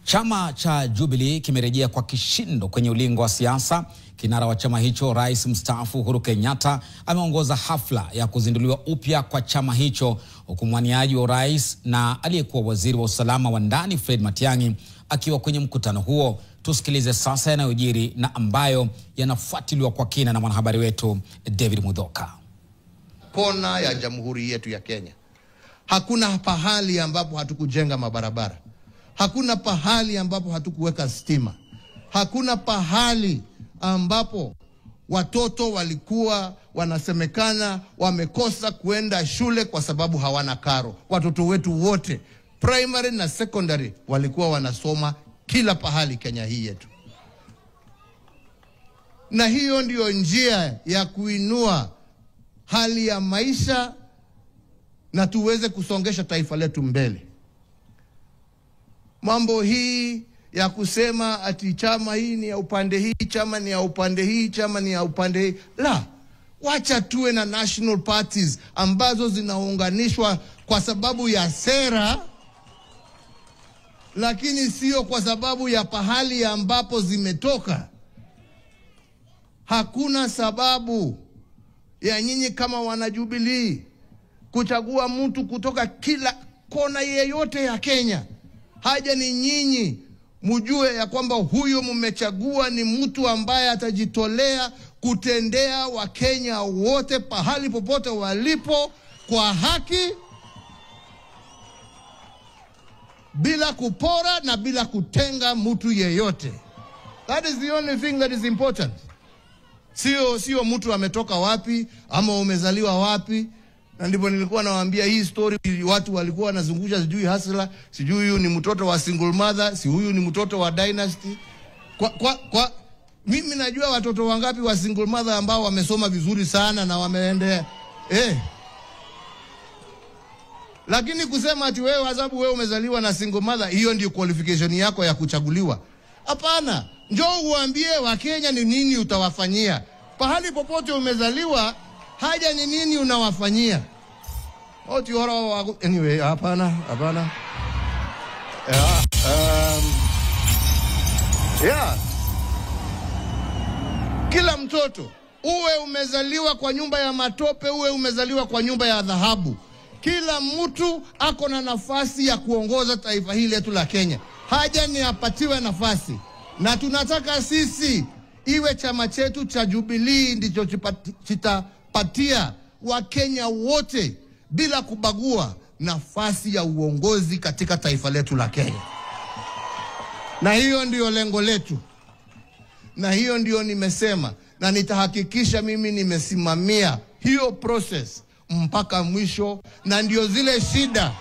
Chama cha Jubilee kimerejea kwa kishindo kwenye ulingo wa siasa. Kinara wa chama hicho, Rais mstaafu Uhuru Kenyatta, ameongoza hafla ya kuzinduliwa upya kwa chama hicho, huku mwaniaji wa urais na aliyekuwa waziri wa usalama wa ndani Fred Matiang'i akiwa kwenye mkutano huo. Tusikilize sasa yanayojiri na ambayo yanafuatiliwa kwa kina na mwanahabari wetu David Mudhoka. Kona ya jamhuri yetu ya Kenya, hakuna pahali ambapo hatukujenga mabarabara. Hakuna pahali ambapo hatukuweka stima. Hakuna pahali ambapo watoto walikuwa wanasemekana wamekosa kuenda shule kwa sababu hawana karo. Watoto wetu wote, primary na secondary, walikuwa wanasoma kila pahali Kenya hii yetu. Na hiyo ndio njia ya kuinua hali ya maisha na tuweze kusongesha taifa letu mbele. Mambo hii ya kusema ati chama hii ni ya upande hii, chama ni ya upande hii, chama ni ya upande hii, la, wacha tuwe na national parties ambazo zinaunganishwa kwa sababu ya sera, lakini sio kwa sababu ya pahali ambapo zimetoka. Hakuna sababu ya nyinyi kama wana Jubilee kuchagua mtu kutoka kila kona yeyote ya Kenya. Haja ni nyinyi mjue ya kwamba huyo mmechagua ni mtu ambaye atajitolea kutendea Wakenya wote pahali popote walipo kwa haki, bila kupora na bila kutenga mtu yeyote. That is the only thing that is important. Sio mtu ametoka wapi ama umezaliwa wapi. Na ndipo nilikuwa nawaambia hii story, watu walikuwa wanazungusha sijui Hasla, sijui huyu ni mtoto wa single mother, si huyu ni mtoto wa dynasty. Mimi najua watoto wangapi wa single mother ambao wamesoma vizuri sana na wameendea. Lakini kusema ati wewe sababu wewe umezaliwa na single mother, hiyo ndio qualification yako ya kuchaguliwa. Hapana, njoo uambie Wakenya ni nini utawafanyia. Pahali popote umezaliwa, haja ni nini unawafanyia. Anyway, hapana. Kila mtoto, uwe umezaliwa kwa nyumba ya matope, uwe umezaliwa kwa nyumba ya dhahabu, kila mtu ako na nafasi ya kuongoza taifa hili letu la Kenya. Haja ni apatiwe nafasi. Na tunataka sisi iwe chama chetu cha Jubilee ndicho chitapatia Wakenya wote bila kubagua nafasi ya uongozi katika taifa letu la Kenya. Na hiyo ndio lengo letu. Na hiyo ndio nimesema, na nitahakikisha mimi nimesimamia hiyo process mpaka mwisho. Na ndio zile shida